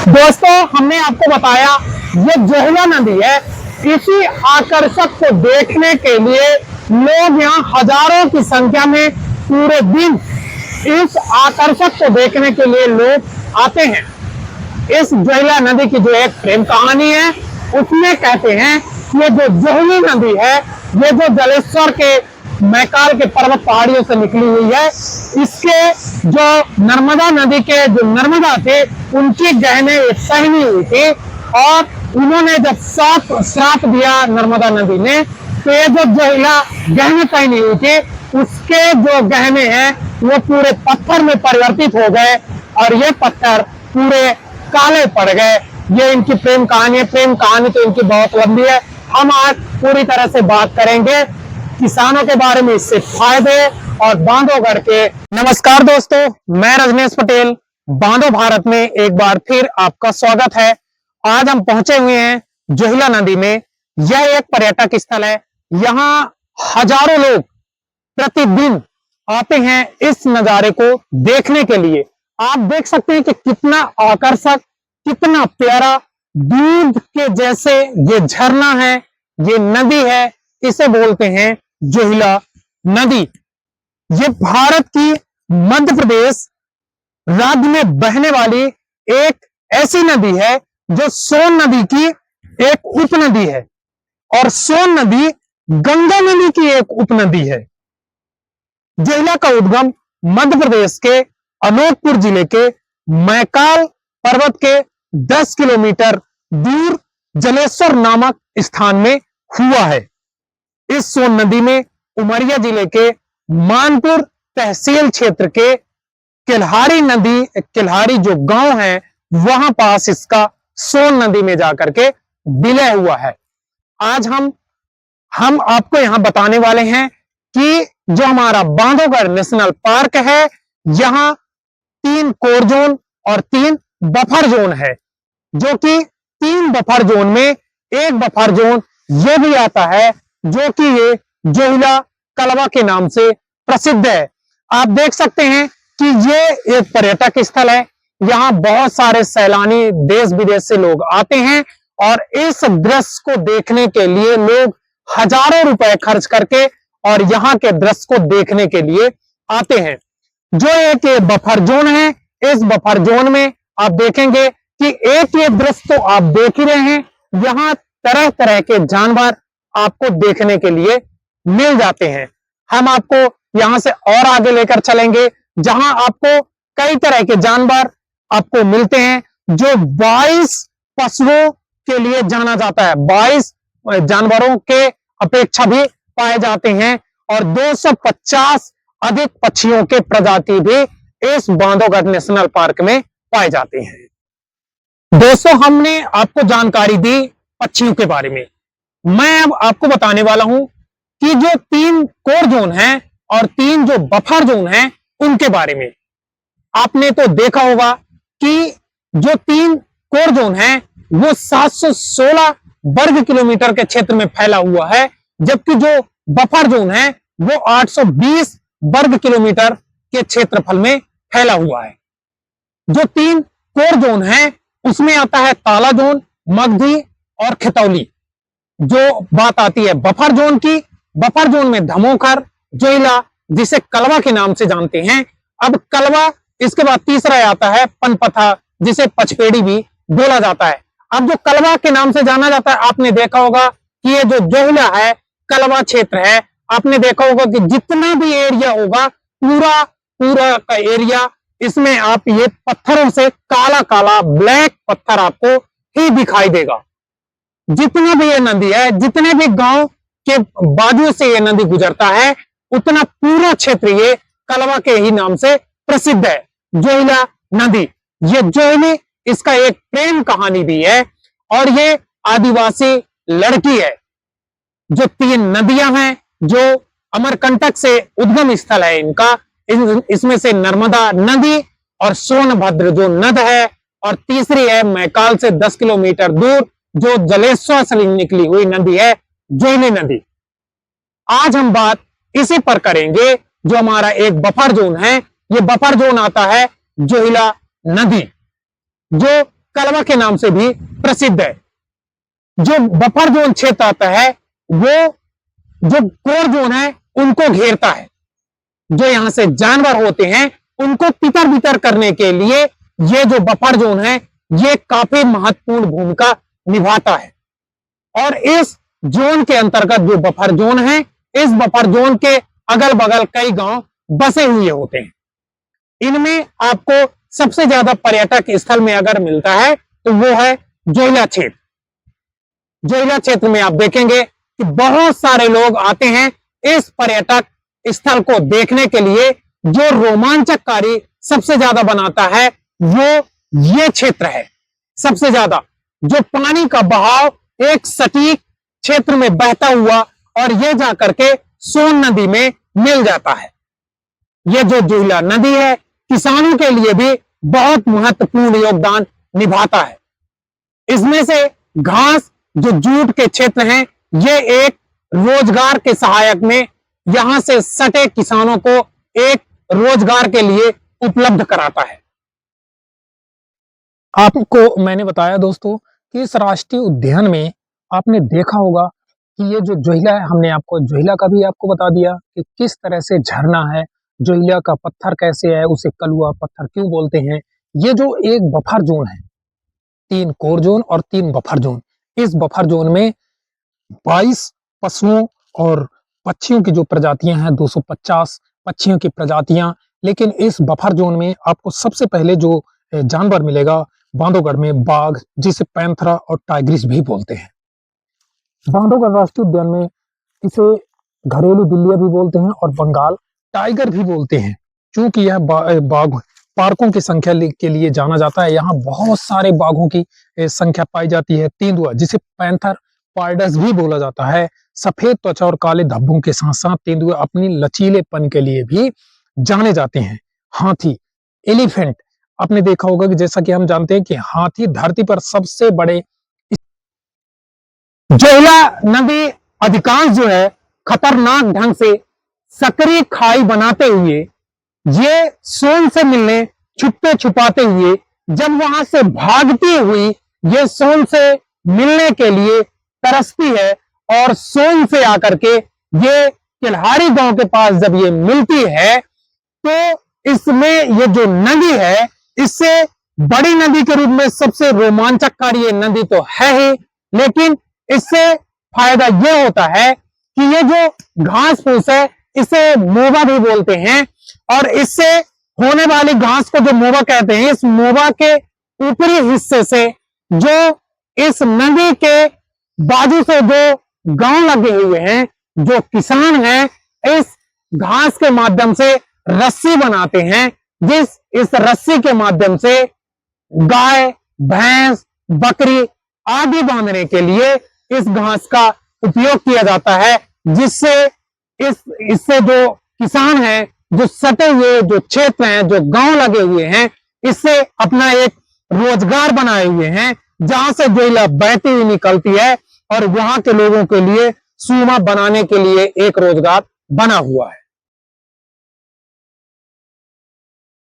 दोस्तों, हमने आपको बताया ये जोहिला नदी है। इसी आकर्षक को देखने के लिए लोग यहाँ हजारों की संख्या में पूरे दिन इस आकर्षक को देखने के लिए लोग आते हैं। इस जोहिला नदी की जो एक प्रेम कहानी है उसमें कहते हैं ये जो जोहिली नदी है ये जो जलेश्वर के मैकाल के पर्वत पहाड़ियों से निकली हुई है। इसके जो नर्मदा नदी के जो नर्मदा थे उनकी गहने सहनी हुई थी और उन्होंने जब श्राप दिया नर्मदा नदी ने, तो ये जो जोहिला गहने पहनी हुई थी उसके जो गहने हैं वो पूरे पत्थर में परिवर्तित हो गए और ये पत्थर पूरे काले पड़ गए। ये इनकी प्रेम कहानी है। प्रेम कहानी तो इनकी बहुत लंबी है। हम आज पूरी तरह से बात करेंगे किसानों के बारे में, इससे फायदे और बांधवगढ़ के। नमस्कार दोस्तों, मैं रजनीश पटेल, बांधव भारत में एक बार फिर आपका स्वागत है। आज हम पहुंचे हुए हैं जोहिला नदी में। यह एक पर्यटक स्थल है। यहाँ हजारों लोग प्रतिदिन आते हैं इस नजारे को देखने के लिए। आप देख सकते हैं कि कितना आकर्षक, कितना प्यारा, दूध के जैसे ये झरना है, ये नदी है, इसे बोलते हैं जोहिला नदी। ये भारत की मध्य प्रदेश राज्य में बहने वाली एक ऐसी नदी है जो सोन नदी की एक उपनदी है और सोन नदी गंगा नदी की एक उपनदी है। जोहिला का उद्गम मध्य प्रदेश के अनूपपुर जिले के मैकाल पर्वत के 10 किलोमीटर दूर जलेश्वर नामक स्थान में हुआ है। इस सोन नदी में उमरिया जिले के मानपुर तहसील क्षेत्र के किल्हारी जो गांव है वहां पास इसका सोन नदी में जाकर के विलय हुआ है। आज हम आपको यहां बताने वाले हैं कि जो हमारा बांधवगढ़ नेशनल पार्क है, यहां 3 कोर जोन और 3 बफर जोन है, जो कि 3 बफर जोन में एक बफर जोन ये भी आता है जो कि ये जोहिला कलवा के नाम से प्रसिद्ध है। आप देख सकते हैं कि ये एक पर्यटक स्थल है। यहाँ बहुत सारे सैलानी देश विदेश से लोग आते हैं और इस दृश्य को देखने के लिए लोग हजारों रुपए खर्च करके और यहाँ के दृश्य को देखने के लिए आते हैं। जो एक ये बफर जोन है, इस बफर जोन में आप देखेंगे कि एक ये दृश्य तो आप देख ही रहे हैं, यहाँ तरह तरह के जानवर आपको देखने के लिए मिल जाते हैं। हम आपको यहां से और आगे लेकर चलेंगे जहां आपको कई तरह के जानवर आपको मिलते हैं जो 22 पशुओं के लिए जाना जाता है। 22 जानवरों के अपेक्षा भी पाए जाते हैं और 250 अधिक पक्षियों के प्रजाति भी इस बांधवगढ़ नेशनल पार्क में पाए जाते हैं। दोस्तों, हमने आपको जानकारी दी पक्षियों के बारे में। मैं अब आपको बताने वाला हूं कि जो 3 कोर जोन हैं और 3 जो बफर जोन हैं उनके बारे में। आपने तो देखा होगा कि जो 3 कोर जोन है वो 716 वर्ग किलोमीटर के क्षेत्र में फैला हुआ है, जबकि जो बफर जोन है वो 820 वर्ग किलोमीटर के क्षेत्रफल में फैला हुआ है। जो 3 कोर जोन है उसमें आता है ताला जोन, मगधी और खितौली। जो बात आती है बफर जोन की, बफर जोन में धमोखर, जोहिला, जिसे कलवा के नाम से जानते हैं। अब कलवा, इसके बाद तीसरा आता है पनपथा, जिसे पचपेड़ी भी बोला जाता है। अब जो कलवा के नाम से जाना जाता है, आपने देखा होगा कि ये जो जोहिला है कलवा क्षेत्र है। आपने देखा होगा कि जितना भी एरिया होगा पूरा का एरिया, इसमें आप ये पत्थरों से काला काला ब्लैक पत्थर आपको ही दिखाई देगा। जितना भी ये नदी है, जितने भी गांव के बाजू से ये नदी गुजरता है, उतना पूरा क्षेत्र ये कलवा के ही नाम से प्रसिद्ध है, जोहिला नदी। ये जोहिली, इसका एक प्रेम कहानी भी है और ये आदिवासी लड़की है। जो 3 नदियां हैं जो अमरकंटक से उद्गम स्थल है इनका, इसमें से नर्मदा नदी और सोनभद्र जो नद है, और तीसरी है मैकाल से 10 किलोमीटर दूर जो जलेश्वर से निकली हुई नदी है, जोहिली नदी। आज हम बात इसी पर करेंगे। जो हमारा एक बफर जोन है, ये बफर जोन आता है जोहिला नदी। जो कलवा के नाम से भी प्रसिद्ध है। जो बफर जोन क्षेत्र आता है वो जो कोर जोन है उनको घेरता है। जो यहां से जानवर होते हैं उनको तितर बितर करने के लिए ये जो बफर जोन है ये काफी महत्वपूर्ण भूमिका निभाता है। और इस जोन के अंतर्गत जो बफर जोन है, इस बफर जोन के अगल बगल कई गांव बसे हुए होते हैं। इनमें आपको सबसे ज्यादा पर्यटक स्थल में अगर मिलता है तो वो है जोइला क्षेत्र। जोइला क्षेत्र में आप देखेंगे कि बहुत सारे लोग आते हैं इस पर्यटक स्थल को देखने के लिए। जो रोमांचकारी सबसे ज्यादा बनाता है वो ये क्षेत्र है। सबसे ज्यादा जो पानी का बहाव एक सटीक क्षेत्र में बहता हुआ और ये जाकर के सोन नदी में मिल जाता है। ये जो जोइला नदी है किसानों के लिए भी बहुत महत्वपूर्ण योगदान निभाता है। इसमें से घास जो जूट के क्षेत्र हैं ये एक रोजगार के सहायक में यहां से सटे किसानों को एक रोजगार के लिए उपलब्ध कराता है। आपको मैंने बताया दोस्तों कि इस राष्ट्रीय उद्यान में आपने देखा होगा कि ये जो जोइला है, हमने आपको जोइला का भी आपको बता दिया कि किस तरह से झरना है, जोइला का पत्थर कैसे है, उसे कलुआ पत्थर क्यों बोलते हैं। ये जो एक बफर जोन है, 3 कोर जोन और 3 बफर जोन, इस बफर जोन में 22 पशुओं और पक्षियों की जो प्रजातियां हैं 250 पक्षियों की प्रजातियां। लेकिन इस बफर जोन में आपको सबसे पहले जो जानवर मिलेगा बांधवगढ़ में बाघ, जिसे पैंथरा और टाइग्रिस भी बोलते हैं। बांधवगढ़ राष्ट्रीय उद्यान में इसे घरेलू बिल्लियां भी बोलते हैं और बंगाल टाइगर भी बोलते हैं। क्योंकि यह बाघ पार्कों की संख्या के लिए जाना जाता है। यहाँ बहुत सारे बाघों की संख्या पाई जाती है। तेंदुआ जिसे पैंथर पार्डस भी बोला जाता है, सफेद त्वचा और काले धब्बों के साथ साथ तेंदुए अपनी लचीलेपन के लिए भी जाने जाते हैं। हाथी, एलिफेंट, आपने देखा होगा कि जैसा कि हम जानते हैं कि हाथी धरती पर सबसे बड़े। जोइला नदी अधिकांश जो है खतरनाक ढंग से सक्रिय खाई बनाते हुए ये सोन से मिलने छुपते छुपाते हुए जब वहां से भागती हुई ये सोन से मिलने के लिए तरसती है और सोन से आकर के ये किल्हारी गांव के पास जब ये मिलती है तो इसमें ये जो नदी है इससे बड़ी नदी के रूप में सबसे रोमांचकारी ये नदी तो है ही, लेकिन इससे फायदा ये होता है कि ये जो घास फूस है इसे मोबा भी बोलते हैं और इससे होने वाली घास को जो मोबा कहते हैं, इस मोबा के ऊपरी हिस्से से जो इस नदी के बाजू से जो गांव लगे हुए हैं, जो किसान हैं, इस घास के माध्यम से रस्सी बनाते हैं, इस रस्सी के माध्यम से गाय, भैंस, बकरी आदि बांधने के लिए इस घास का उपयोग किया जाता है, जिससे इससे जो किसान हैं, जो सटे हुए जो क्षेत्र हैं, जो गांव लगे हुए हैं, इससे अपना एक रोजगार बनाए हुए हैं, जहां से जोइला बहती हुई निकलती है और वहां के लोगों के लिए सूमा बनाने के लिए एक रोजगार बना हुआ है।